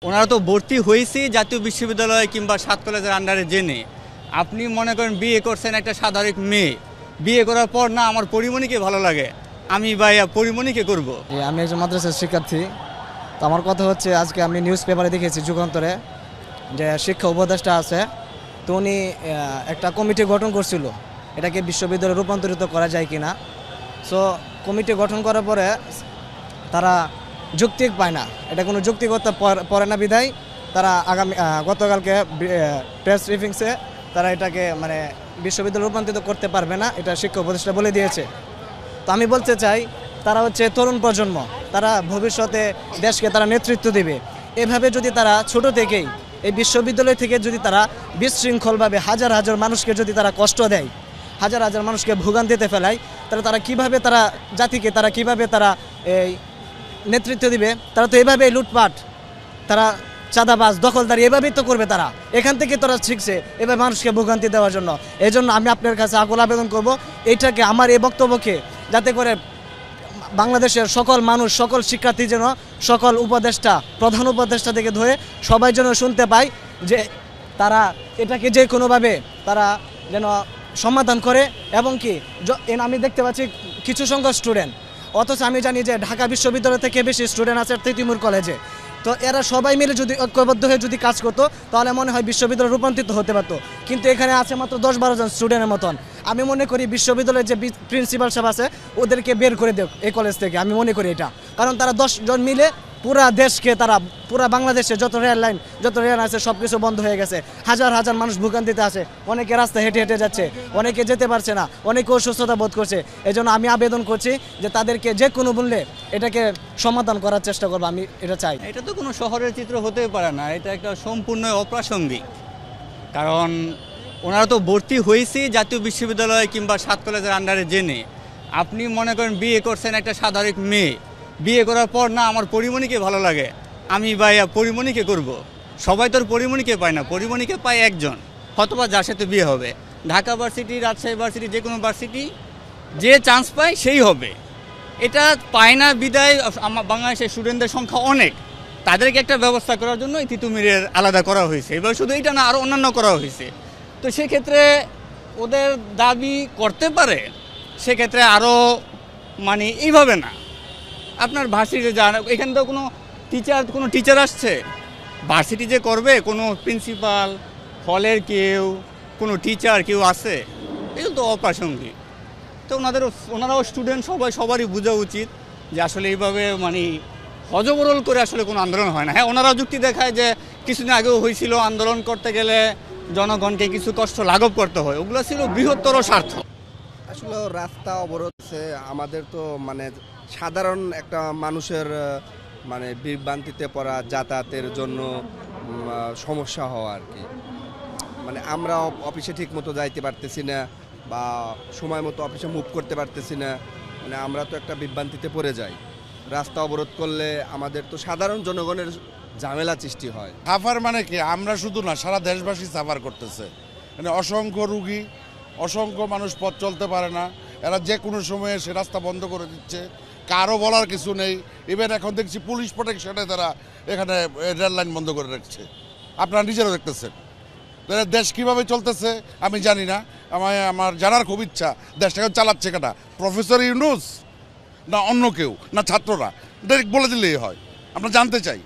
ওনারা তো ভর্তি হয়েছে জাতীয় বিশ্ববিদ্যালয় কিংবা 7 কলেজের আন্ডারে জেনে। আপনি মনে করেন বিয়ে করছেন একটা সাধারণ মেয়ে, বিয়ে করার পর না আমার পরিমণিকে ভালো লাগে, আমি ভাইয়া পরিমণিকে করব। আমি একজন মাদ্রাসার শিক্ষার্থী। তো আমার কথা হচ্ছে, আজকে আমি নিউজ পেপারে দেখেছি যুগান্তরে যে শিক্ষা উপদেষ্টা আছে, তো উনি একটা কমিটি গঠন করছিল এটাকে বিশ্ববিদ্যালয়ে রূপান্তরিত করা যায় কিনা। সো কমিটি গঠন করার পরে তারা যৌক্তিক পায় না, এটা কোনো যৌক্তিকতা পড়ে না বিধায় তারা গতকালকে প্রেস ব্রিফিংসে তারা এটাকে বিশ্ববিদ্যালয় রূপান্তরিত করতে পারবে না, এটা শিক্ষা উপদেষ্টা বলে দিয়েছে। তো আমি বলতে চাই, তারা হচ্ছে তরুণ প্রজন্ম, তারা ভবিষ্যতে দেশকে তারা নেতৃত্ব দেবে। এভাবে যদি তারা ছোট থেকেই এই বিশ্ববিদ্যালয় থেকে যদি তারা বিশৃঙ্খলভাবে হাজার হাজার মানুষকে যদি তারা কষ্ট দেয়, হাজার হাজার মানুষকে ভোগান্তিতে ফেলায়, তাহলে তারা কিভাবে তারা জাতিকে তারা কিভাবে তারা এই নেতৃত্ব দিবে? তারা তো এভাবেই লুটপাট, তারা চাঁদাবাজ, দখলদারি এভাবেই তো করবে। তারা এখান থেকে তারা শিখছে এভাবে মানুষকে ভোগান্তি দেওয়ার জন্য। এই জন্য আমি আপনার কাছে আকুল আবেদন করব, এইটাকে আমার এই বক্তব্যকে যাতে করে বাংলাদেশের সকল মানুষ, সকল শিক্ষার্থী যেন, সকল উপদেষ্টা, প্রধান উপদেষ্টা থেকে ধরে সবাই যেন শুনতে পায় যে তারা এটাকে যে কোনোভাবে তারা যেন সমাধান করে। এবং কি আমি দেখতে পাচ্ছি কিছু সংখ্যক স্টুডেন্ট, অথচ আমি জানি যে ঢাকা বিশ্ববিদ্যালয় থেকে বেশি স্টুডেন্ট আছে তিতুমির কলেজে। তো এরা সবাই মিলে যদি ঐক্যবদ্ধ হয়ে যদি কাজ করতো, তাহলে মনে হয় বিশ্ববিদ্যালয় রূপান্তরিত হতে পারতো। কিন্তু এখানে আছে মাত্র 10-12 জন স্টুডেন্টের মতন। আমি মনে করি বিশ্ববিদ্যালয়ের যে প্রিন্সিপাল সাহেব আছে ওদেরকে বের করে দেব এই কলেজ থেকে, আমি মনে করি এটা। কারণ তারা 10 জন মিলে পুরা দেশকে, তারা পুরা বাংলাদেশে যত রেল আছে সব কিছু বন্ধ হয়ে গেছে। হাজার হাজার মানুষ ভোগান্তিতে আছে, অনেকে রাস্তায় হেঁটে হেঁটে যাচ্ছে, অনেকে যেতে পারছে না, অনেকে অসুস্থতা বোধ করছে। এই জন্য আমি আবেদন করছি যে তাদেরকে যে কোনো মূল্যে এটাকে সমাধান করার চেষ্টা করবো, আমি এটা চাই। এটা তো কোনো শহরের চিত্র হতেই পারে না, এটা একটা সম্পূর্ণ অপ্রাসঙ্গিক। কারণ ওনারা তো ভর্তি হয়েছে জাতীয় বিশ্ববিদ্যালয় কিংবা 7 কলেজের আন্ডারে জেনে। আপনি মনে করেন বিয়ে করছেন একটা সাধারণ মেয়ে, বিয়ে করার পর না আমার পরিমণিকে ভালো লাগে, আমি ভাইয়া পরিমণিকে করব। সবাই তোর পরিমণিকে পায় না, পরিমণিকে পায় একজন, হয়তোবা যার সাথে বিয়ে হবে। ঢাকা ভার্সিটি, রাজশাহী ভার্সিটি, যে কোনো ভার্সিটি যে চান্স পায় সেই হবে। এটা পায় না বিদায় আমার বাংলাদেশের স্টুডেন্টদের সংখ্যা অনেক, তাদেরকে একটা ব্যবস্থা করার জন্য এই তিতুমিরের আলাদা করা হয়েছে। এবার শুধু এটা না, আরও অন্যান্য করা হয়েছে। তো সেক্ষেত্রে ওদের দাবি করতে পারে, সেক্ষেত্রে আরও এইভাবে না। আপনার ভার্সিটিতে যান, এখানে তো কোনো টিচার আসছে, ভার্সিটি যে করবে কোনো প্রিন্সিপাল, হলের কেউ, কোনো টিচার কেউ আছে, এগুলো তো অপ্রাসঙ্গিক। তো ওনারাও স্টুডেন্ট, সবারই বোঝা উচিত যে আসলে এইভাবে হজবরল করে আসলে কোনো আন্দোলন হয় না। হ্যাঁ, ওনারাও যুক্তি দেখায় যে কিছুদিন আগেও হয়েছিল, আন্দোলন করতে গেলে জনগণকে কিছু কষ্ট লাঘব করতে হয়, ওগুলো ছিল বৃহত্তর স্বার্থ। আসলে রাস্তা অবরোধ আমাদের তো সাধারণ একটা মানুষের বিভ্রান্তিতে পড়া, যাতায়াতের জন্য সমস্যা হওয়া আর কি। আমরা অফিসে ঠিক মতো যাইতে পারতেছি না, বা সময় মতো অফিসে মুভ করতে পারতেছি না। আমরা তো একটা বিভ্রান্তিতে পড়ে যাই। রাস্তা অবরোধ করলে আমাদের তো সাধারণ জনগণের ঝামেলা সৃষ্টি হয়। সাফার কি, আমরা শুধু না, সারা দেশবাসী সাফার করতেছে। অসংখ্য রুগী, অসংখ্য মানুষ পথ চলতে পারে না, এরা যে কোনো সময়ে সে রাস্তা বন্ধ করে দিচ্ছে, কারো বলার কিছু নেই। ইভেন এখন দেখছি পুলিশ প্রোটেকশনে তারা এখানে রেল লাইন বন্ধ করে রাখছে, আপনারা নিজেরাও দেখতেছেন। দেশ কীভাবে চলতেছে আমি জানি না, আমার জানার খুব ইচ্ছা দেশটাকে চালাচ্ছে কেনা, প্রফেসর ইউনূস না অন্য কেউ, না ছাত্ররা? ডাইরেক্ট বলে দিলেই হয়, আমরা জানতে চাই।